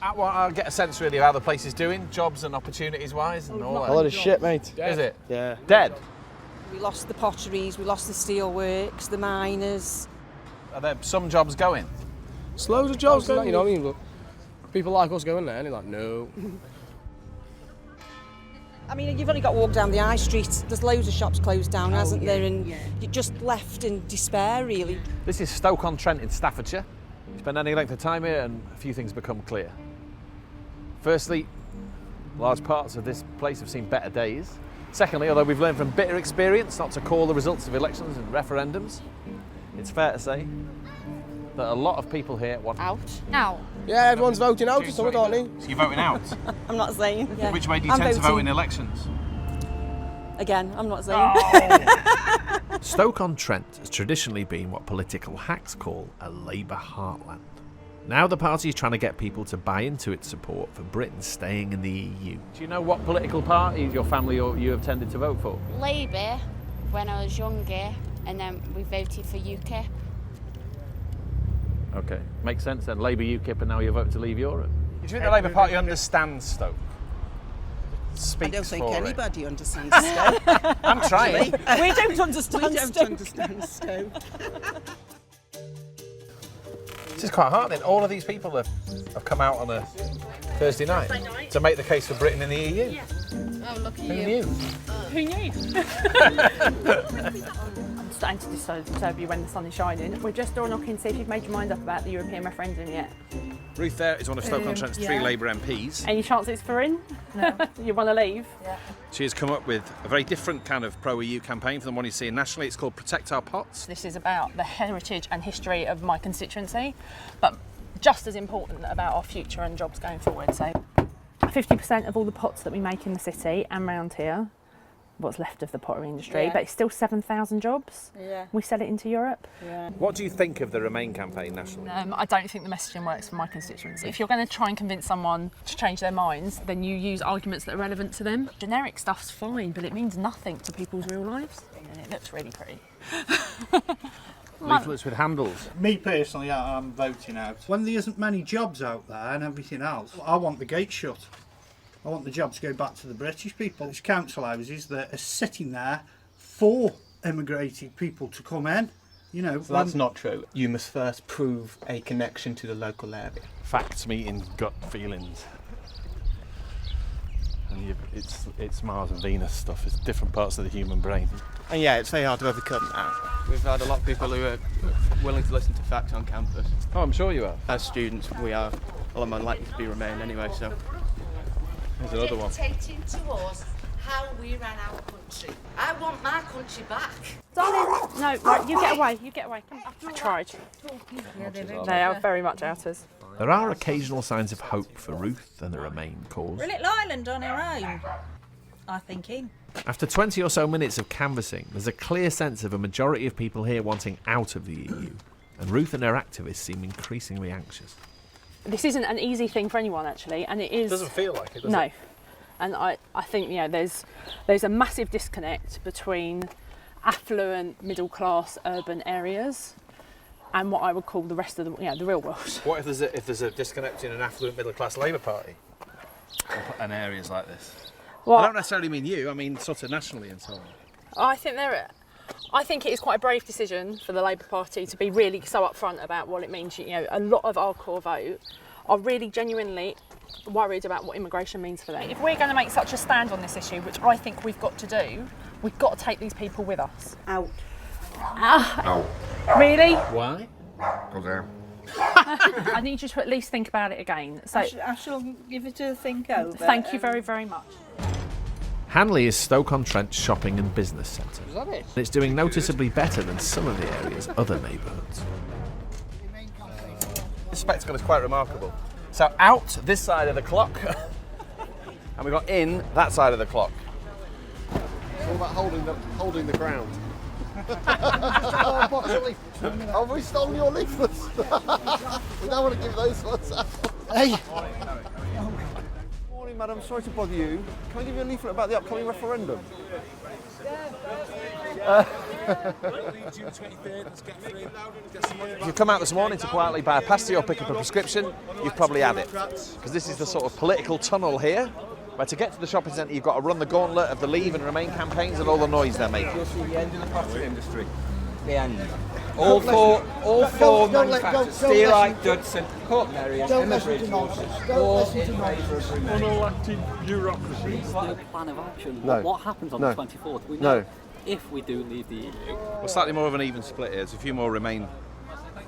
I'll get a sense really of how the place is doing, jobs and opportunities wise and all that. A lot of shit, mate. Is it? Yeah. Dead? We lost the potteries, we lost the steelworks, the miners. Are there some jobs going? There's loads of jobs going, you know what I mean? Look, people like us going there and they're like, no. I mean, you've only got to walk down the high street. There's loads of shops closed down, hasn't there? And you're just left in despair, really. This is Stoke-on-Trent in Staffordshire. Spend any length of time here and a few things become clear. Firstly, large parts of this place have seen better days. Secondly, although we've learned from bitter experience not to call the results of elections and referendums, it's fair to say that a lot of people here want Out. Out. Yeah, everyone's voting out or something, aren't they? So you're voting out? I'm not saying. Yeah. Which way do you I'm tend to vote voting. in elections? Again, I'm not saying. Stoke-on-Trent has traditionally been what political hacks call a Labour heartland. Now the party is trying to get people to buy into its support for Britain staying in the EU. Do you know what political party your family or you have tended to vote for? Labour when I was younger, and then we voted for UKIP. Okay, makes sense then. Labour, UKIP, and now you vote to leave Europe. Do you think the Labour Party understands Stoke? Speaks I don't think for anybody understands Stoke. I'm trying. We don't understand. We don't understand Stoke. This is quite heartening. All of these people have come out on a Thursday night to make the case for Britain in the EU. Oh, look at Who you. knew? Who knew? I'm starting to disturb you when the sun is shining. We're just door knocking to see if you've made your mind up about the European referendum yet. Ruth there is one of Stoke-on-Trent's three Labour MPs. Any chance it's for in? No. You want to leave? Yeah. She has come up with a very different kind of pro-EU campaign from the one you see nationally. It's called Protect Our Pots. This is about the heritage and history of my constituency, but just as important about our future and jobs going forward. So 50% of all the pots that we make in the city and round here, what's left of the pottery industry, but it's still 7,000 jobs. Yeah. We sell it into Europe. Yeah. What do you think of the Remain campaign nationally? I don't think the messaging works for my constituency. If you're going to try and convince someone to change their minds, then you use arguments that are relevant to them. Generic stuff's fine, but it means nothing to people's real lives. And it looks really pretty. Leaflets with handles. Me personally, I'm voting out. When there isn't many jobs out there and everything else, I want the gate shut. I want the jobs to go back to the British people. There's council houses that are sitting there for immigrated people to come in. You know, so that's not true. You must first prove a connection to the local area. Facts meeting gut feelings. And it's Mars and Venus stuff. It's different parts of the human brain. And yeah, it's very hard to overcome that. We've had a lot of people who are willing to listen to facts on campus. Oh, I'm sure you are. As students, we are a lot more likely to be Remain anyway, so. There's another one. Dictating to us how we ran our country. I want my country back. Darling, no, right, you get away, Come on. I tried. They are very much outers. There are occasional signs of hope for Ruth and the Remain cause. We're Little Island on our own, I'm thinking. After 20 or so minutes of canvassing, there's a clear sense of a majority of people here wanting out of the EU, and Ruth and her activists seem increasingly anxious. This isn't an easy thing for anyone, actually, and it is. It doesn't feel like it, does no. it? And I think there's a massive disconnect between affluent, middle class, urban areas and what I would call the rest of the real world. What if there's a disconnect in an affluent middle class Labour Party and areas like this? Well, I don't necessarily mean you. I mean sort of nationally and so on. I think it is quite a brave decision for the Labour Party to be really so upfront about what it means. A lot of our core vote are really genuinely worried about what immigration means for them. If we're going to make such a stand on this issue, which I think we've got to do, we've got to take these people with us. Out. Out. Really? Why? Okay. I need you to at least think about it again. So I shall give it a think over. Thank you very, very much. Hanley is Stoke-on-Trent's shopping and business centre. Is that it? And it's doing noticeably better than some of the area's other neighbourhoods. This spectacle is quite remarkable. So out this side of the clock, and we've got in that side of the clock. It's all about holding the ground. Have we stolen your leaflets? We don't want to give those ones out. Hey! Morning, madam. Sorry to bother you. Can I give you a leaflet about the upcoming referendum? If you've come out this morning to quietly buy a pasty or pick up a prescription, you've probably had it. Because this is the sort of political tunnel here, where to get to the shopping centre you've got to run the gauntlet of the Leave and Remain campaigns and all the noise they're making. You'll see the end of the pottery industry. The end. All four manufacturers, Steelite, Dudson, Houghton area, Emmerdridge, all in favour of Remain. Unelected bureaucracy. No plan of action. No. What happens on No. the 24th? We No. know if we do leave the EU. Well, slightly more of an even split here. There's a few more Remain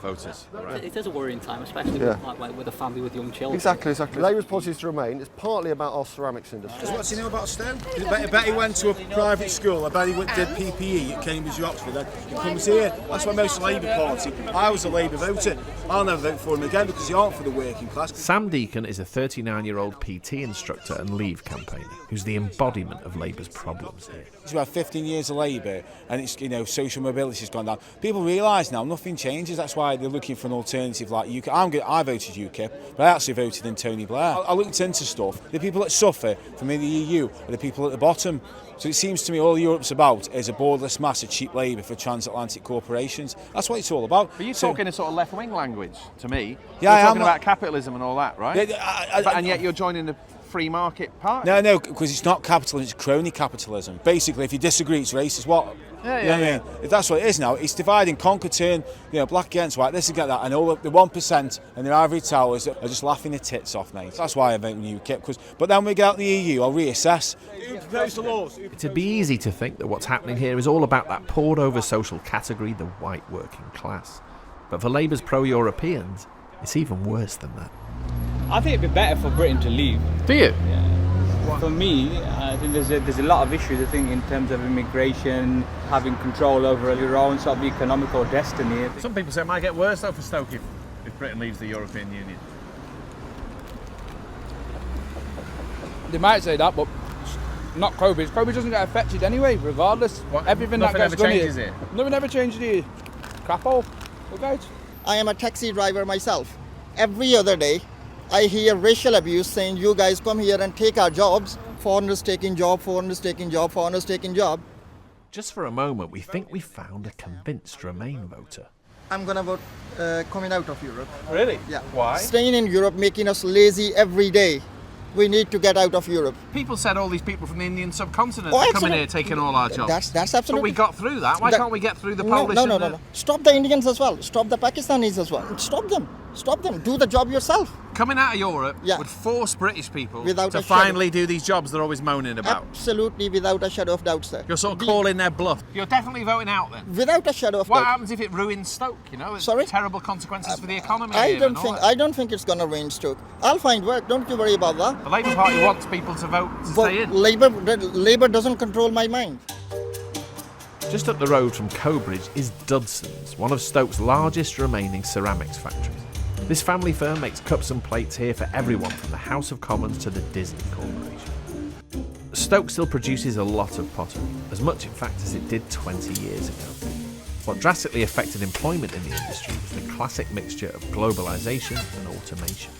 voters. Right? It is a worrying time, especially with a family with young children. Exactly. Labour's policy is to remain. It's partly about our ceramics industry. Because what's he know about STEM? I bet he went to a private school. I bet he did PPE at Cambridge or Oxford. Then he comes here. That's why most Labour Party. I was a Labour voter. I'll never vote for him again because he aren't for the working class. Sam Deacon is a 39-year-old PT instructor and Leave campaigner who's the embodiment of Labour's problems here. It's about 15 years of Labour and it's, social mobility has gone down. People realise now nothing changes. That's why they're looking for an alternative like UKIP. I voted UKIP, but I actually voted in Tony Blair. I looked into stuff. The people that suffer from the EU are the people at the bottom. So it seems to me all Europe's about is a borderless mass of cheap labour for transatlantic corporations. That's what it's all about. But you're talking a sort of left-wing language to me. Yeah, you're talking about capitalism and all that, right? Yeah, and yet you're joining the free market party. No, because it's not capitalism, it's crony capitalism. Basically, if you disagree, it's racist. What? I mean? That's what it is now. It's divide and conquer, turn, black against white, this and that, and all the 1% and their ivory towers are just laughing their tits off, mate. That's why I vote in UKIP. But then when we get out of the EU, I'll reassess. It'd be easy to think that what's happening here is all about that poured-over social category, the white working class. But for Labour's pro-Europeans, it's even worse than that. I think it'd be better for Britain to leave. Do you? Yeah. For me, I think there's a lot of issues. I think in terms of immigration, having control over your own sort of economical destiny. Some people say it might get worse though for Stoke if Britain leaves the European Union. They might say that, but not Covid. Covid doesn't get affected anyway, regardless. Everything that gets done here. Nothing ever changes here. Crap all. Okay. I am a taxi driver myself. Every other day, I hear racial abuse saying, you guys come here and take our jobs. Foreigners taking job, foreigners taking job, foreigners taking job. Just for a moment, we think we found a convinced Remain voter. I'm going to vote coming out of Europe. Really? Yeah. Why? Staying in Europe, making us lazy every day. We need to get out of Europe. People said all these people from the Indian subcontinent are coming here taking all our jobs. That's absolutely. So we got through that. Why can't we get through the Polish? No. Stop the Indians as well. Stop the Pakistanis as well. Stop them. Do the job yourself. Coming out of Europe would force British people Without to finally do these jobs they're always moaning about. Absolutely, without a shadow of doubt, sir. You're sort of calling their bluff. You're definitely voting out then? Without a shadow of doubt. What happens if it ruins Stoke, Sorry? Terrible consequences for the economy. I don't think it's going to ruin Stoke. I'll find work, don't you worry about that. The Labour Party wants people to vote to stay in. Labour doesn't control my mind. Just up the road from Cobridge is Dudson's, one of Stoke's largest remaining ceramics factories. This family firm makes cups and plates here for everyone from the House of Commons to the Disney Corporation. Stoke still produces a lot of pottery, as much in fact as it did 20 years ago. What drastically affected employment in the industry was the classic mixture of globalisation and automation.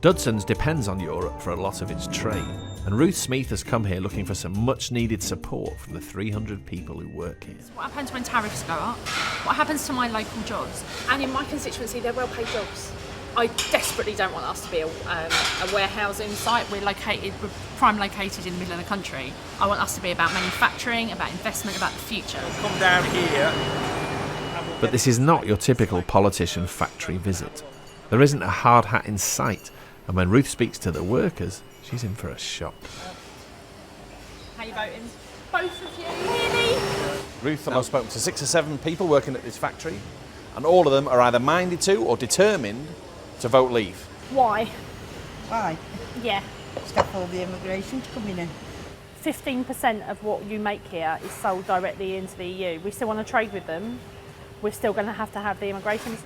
Dudson's depends on Europe for a lot of its trade, and Ruth Smith has come here looking for some much-needed support from the 300 people who work here. What happens when tariffs go up? What happens to my local jobs? And in my constituency, they're well-paid jobs. I desperately don't want us to be a warehousing site. We're prime located in the middle of the country. I want us to be about manufacturing, about investment, about the future. Come down here. But this is not your typical politician factory visit. There isn't a hard hat in sight, and when Ruth speaks to the workers, she's in for a shock. How are you voting? Both of you? Really? Ruth and I've spoken to 6 or 7 people working at this factory, and all of them are either minded to or determined to vote Leave. Why? Why? Yeah. Stop all the immigration to come in. 15% of what you make here is sold directly into the EU. We still want to trade with them. We're still going to have the immigration.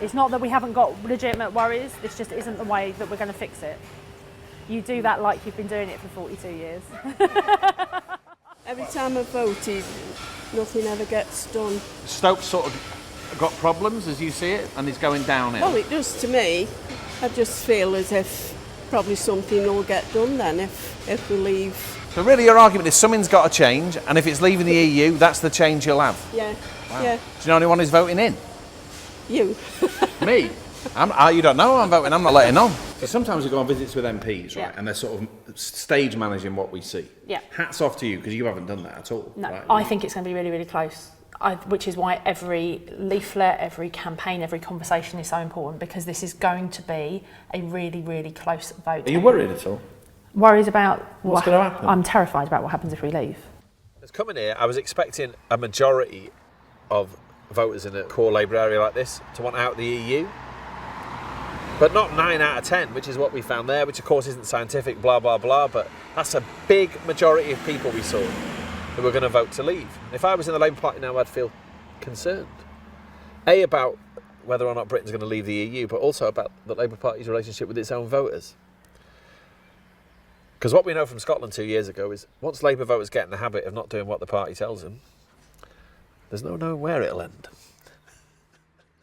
It's not that we haven't got legitimate worries, this just isn't the way that we're going to fix it. You do that like you've been doing it for 42 years. Every time I've voted, nothing ever gets done. Stoke's sort of got problems as you see it, and it's going downhill. Well, it does to me. I just feel as if probably something will get done then if we leave So really your argument is something's got to change, and if it's leaving the EU, that's the change you'll have. Yeah. Wow. Yeah. Do you know anyone who's voting in? You. Me? You don't know I'm voting, I'm not letting on. So sometimes we go on visits with MPs, right, Yeah. and they're sort of stage managing what we see. Yeah. Hats off to you, because you haven't done that at all. No, right? I think it's going to be really, really close. Which is why every leaflet, every campaign, every conversation is so important, because this is going to be a really, really close vote. Are you worried at all? Worries about what's going to happen? I'm terrified about what happens if we leave. It's coming here, I was expecting a majority of voters in a core Labour area like this to want out of the EU. But not 9 out of 10, which is what we found there, which of course isn't scientific, blah, blah, blah, but that's a big majority of people we saw who were going to vote to leave. If I was in the Labour Party now, I'd feel concerned. A, about whether or not Britain's going to leave the EU, but also about the Labour Party's relationship with its own voters. Because what we know from Scotland 2 years ago is once Labour voters get in the habit of not doing what the party tells them, there's no knowing where it'll end.